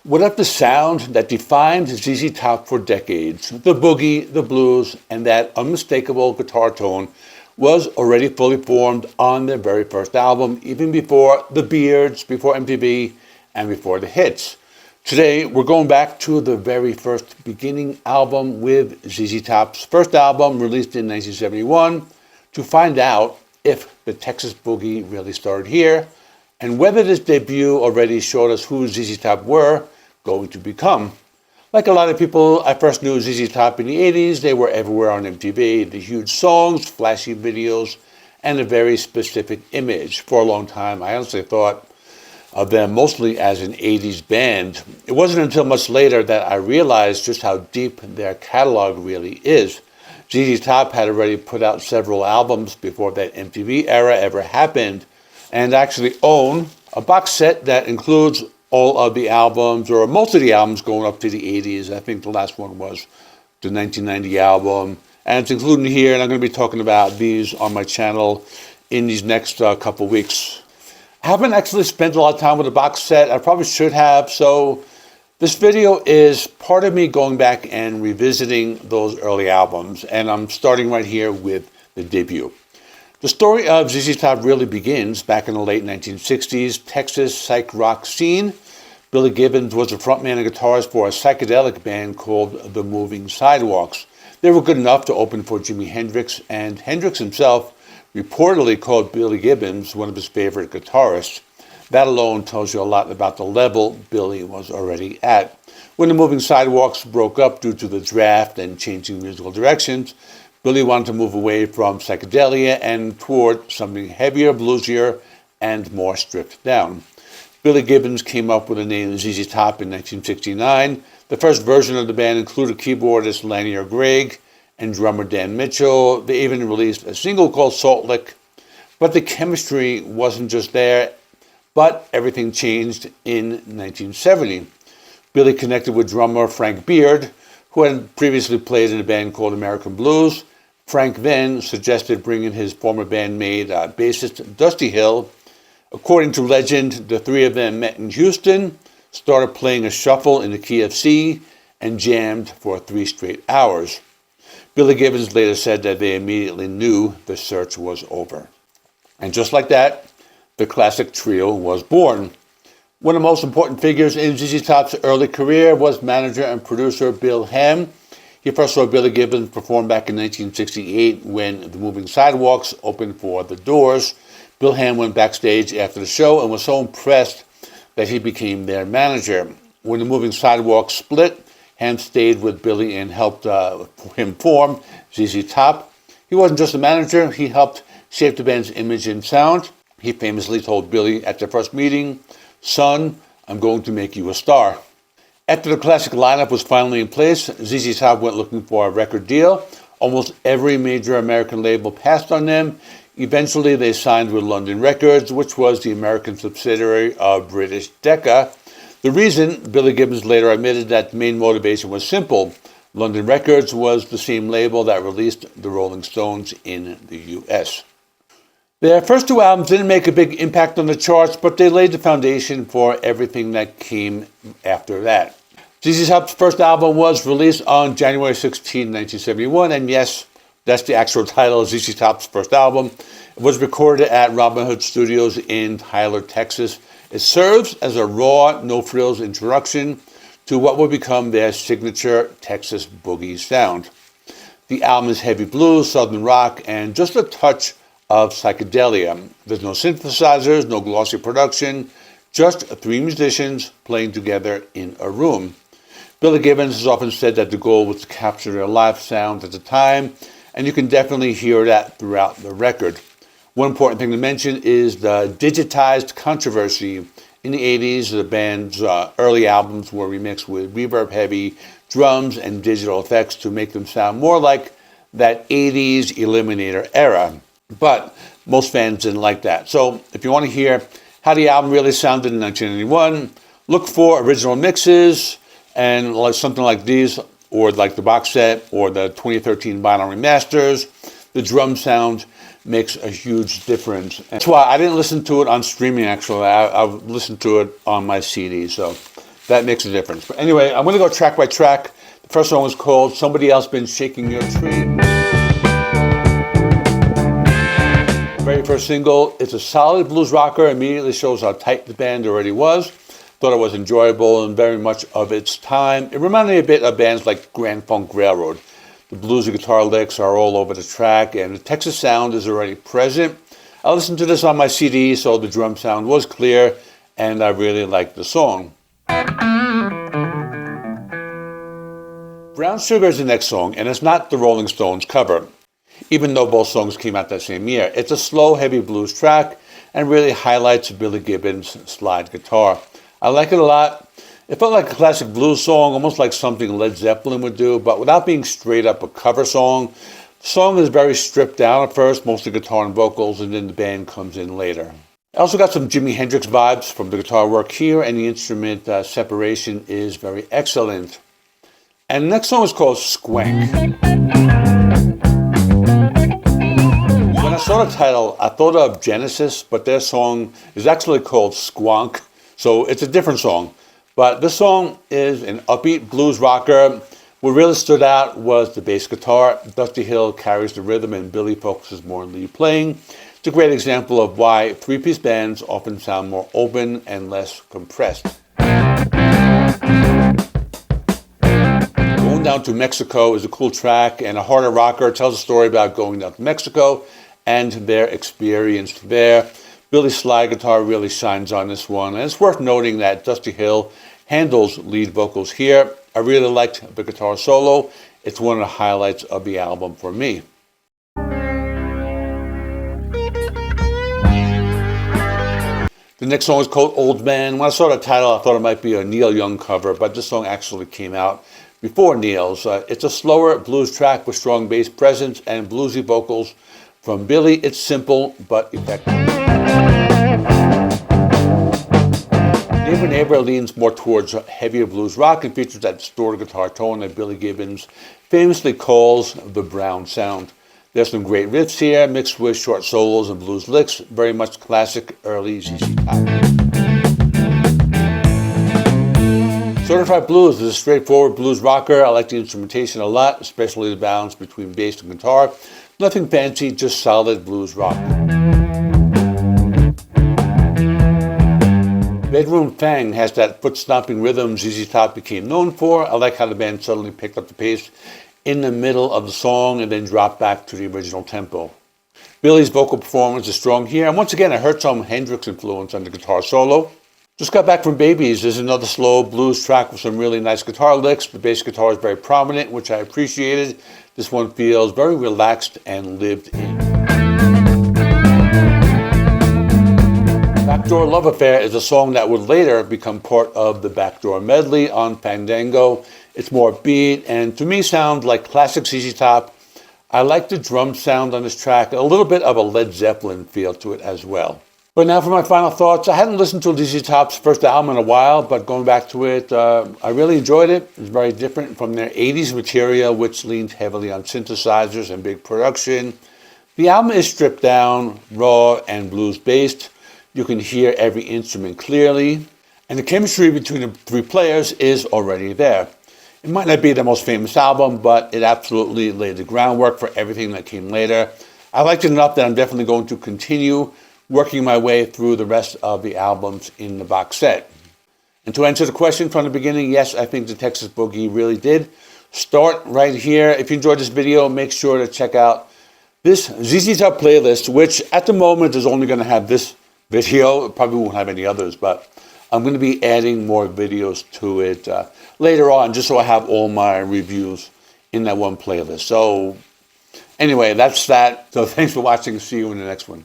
What if the sound that defined ZZ Top for decades, the boogie, the blues, and that unmistakable guitar tone was already fully formed on their very first album, even before the Beards, before MTV, and before the hits? Today, we're going back to the very first beginning album with ZZ Top's first album, released in 1971, to find out if the Texas Boogie really started here, and whether this debut already showed us who ZZ Top were going to become. Like a lot of people, I first knew ZZ Top in the 80s. They were everywhere on MTV, the huge songs, flashy videos, and a very specific image. For a long time, I honestly thought of them mostly as an 80s band. It wasn't until much later that I realized just how deep their catalog really is. ZZ Top had already put out several albums before that MTV era ever happened, and actually own a box set that includes all of the albums, or most of the albums going up to the 80s. I think the last one was the 1990 album, and it's included here, and I'm going to be talking about these on my channel in these next couple weeks. I haven't actually spent a lot of time with the box set. I probably should have, so this video is part of me going back and revisiting those early albums, and I'm starting right here with the debut. The story of ZZ Top really begins back in the late 1960s Texas psych rock scene. Billy Gibbons was the frontman and guitarist for a psychedelic band called The Moving Sidewalks. They were good enough to open for Jimi Hendrix, and Hendrix himself reportedly called Billy Gibbons one of his favorite guitarists. That alone tells you a lot about the level Billy was already at. When The Moving Sidewalks broke up due to the draft and changing musical directions, Billy wanted to move away from psychedelia and toward something heavier, bluesier, and more stripped down. Billy Gibbons came up with the name ZZ Top in 1969. The first version of the band included keyboardist Lanier Gregg and drummer Dan Mitchell. They even released a single called Salt Lick. But the chemistry wasn't just there, but everything changed in 1970. Billy connected with drummer Frank Beard, who had previously played in a band called American Blues. Frank then suggested bringing his former bandmate, bassist Dusty Hill. According to legend, the three of them met in Houston, started playing a shuffle in the key of C, and jammed for 3 straight hours. Billy Gibbons later said that they immediately knew the search was over. And just like that, the classic trio was born. One of the most important figures in ZZ Top's early career was manager and producer Bill Ham. He first saw Billy Gibbons perform back in 1968 when The Moving Sidewalks opened for The Doors. Bill Ham went backstage after the show and was so impressed that he became their manager. When The Moving Sidewalks split, Ham stayed with Billy and helped him form ZZ Top. He wasn't just a manager, he helped shape the band's image and sound. He famously told Billy at their first meeting, "Son, I'm going to make you a star." After the classic lineup was finally in place, ZZ Top went looking for a record deal. Almost every major American label passed on them. Eventually, they signed with London Records, which was the American subsidiary of British Decca. The reason, Billy Gibbons later admitted, that the main motivation was simple. London Records was the same label that released the Rolling Stones in the U.S. Their first 2 albums didn't make a big impact on the charts, but they laid the foundation for everything that came after that. ZZ Top's first album was released on January 16, 1971, and yes, that's the actual title of ZZ Top's first album. It was recorded at Robin Hood Studios in Tyler, Texas. It serves as a raw, no-frills introduction to what would become their signature Texas boogie sound. The album is heavy blues, southern rock, and just a touch of psychedelia. There's no synthesizers, no glossy production, just 3 musicians playing together in a room. Billy Gibbons has often said that the goal was to capture their live sound at the time, and you can definitely hear that throughout the record. One important thing to mention is the digitized controversy. In the 80s, the band's early albums were remixed with reverb-heavy drums and digital effects to make them sound more like that 80s Eliminator era. But most fans didn't like that. So if you want to hear how the album really sounded in 1991, look for original mixes and like something like these, or like the box set, or the 2013 vinyl remasters. The drum sound makes a huge difference. And that's why I didn't listen to it on streaming, actually. I listened to it on my CD. So that makes a difference. But anyway, I'm going to go track by track. The first one was called Somebody Else Been Shaking Your Tree. Very first single, it's a solid blues rocker, immediately shows how tight the band already was. Thought it was enjoyable and very much of its time. It reminded me a bit of bands like Grand Funk Railroad. The bluesy guitar licks are all over the track and the Texas sound is already present. I listened to this on my CD, so the drum sound was clear and I really liked the song. Brown Sugar is the next song, and it's not the Rolling Stones cover, even though both songs came out that same year. It's a slow, heavy blues track and really highlights Billy Gibbons' slide guitar. I like it a lot. It felt like a classic blues song, almost like something Led Zeppelin would do, but without being straight up a cover song. The song is very stripped down at first, mostly guitar and vocals, and then the band comes in later. I also got some Jimi Hendrix vibes from the guitar work here, and the instrument separation is very excellent. And the next song is called Squank. When I saw the title, I thought of Genesis, but their song is actually called Squonk, so it's a different song. But this song is an upbeat blues rocker. What really stood out was the bass guitar. Dusty Hill carries the rhythm and Billy focuses more on lead playing. It's a great example of why three-piece bands often sound more open and less compressed. Going Down to Mexico is a cool track and a harder rocker. It tells a story about going down to Mexico and their experience there. Billy's slide guitar really shines on this one, and it's worth noting that Dusty Hill handles lead vocals here. I really liked the guitar solo. It's one of the highlights of the album for me. The next song is called Old Man. When I saw the title, I thought it might be a Neil Young cover, but this song actually came out before Neil's. It's a slower blues track with strong bass presence and bluesy vocals from Billy. It's simple but effective. Neighbor Neighbor leans more towards heavier blues rock and features that distorted guitar tone that Billy Gibbons famously calls the brown sound. There's some great riffs here, mixed with short solos and blues licks, very much classic early ZZ Top. Certified Blues is a straightforward blues rocker. I like the instrumentation a lot, especially the balance between bass and guitar. Nothing fancy, just solid blues rock. Bedroom Fang has that foot-stomping rhythm ZZ Top became known for. I like how the band suddenly picked up the pace in the middle of the song and then dropped back to the original tempo. Billy's vocal performance is strong here, and once again I heard some Hendrix influence on the guitar solo. Just got back from Babies. There's another slow blues track with some really nice guitar licks. The bass guitar is very prominent, which I appreciated. This one feels very relaxed and lived in. Backdoor Love Affair is a song that would later become part of the Backdoor medley on Fandango. It's more beat and to me sounds like classic ZZ Top. I like the drum sound on this track, a little bit of a Led Zeppelin feel to it as well. But now for my final thoughts. I hadn't listened to ZZ Top's first album in a while, but going back to it, I really enjoyed it. It's very different from their 80s material, which leaned heavily on synthesizers and big production. The album is stripped down, raw, and blues-based. You can hear every instrument clearly, and the chemistry between the three players is already there. It might not be the most famous album, but it absolutely laid the groundwork for everything that came later. I liked it enough that I'm definitely going to continue working my way through the rest of the albums in the box set. And to answer the question from the beginning, yes, I think the Texas Boogie really did start right here. If you enjoyed this video, make sure to check out this ZZ Top playlist, which at the moment is only going to have this video. It probably won't have any others, but I'm going to be adding more videos to it later on, just so I have all my reviews in that one playlist. So anyway, that's that. So thanks for watching. See you in the next one.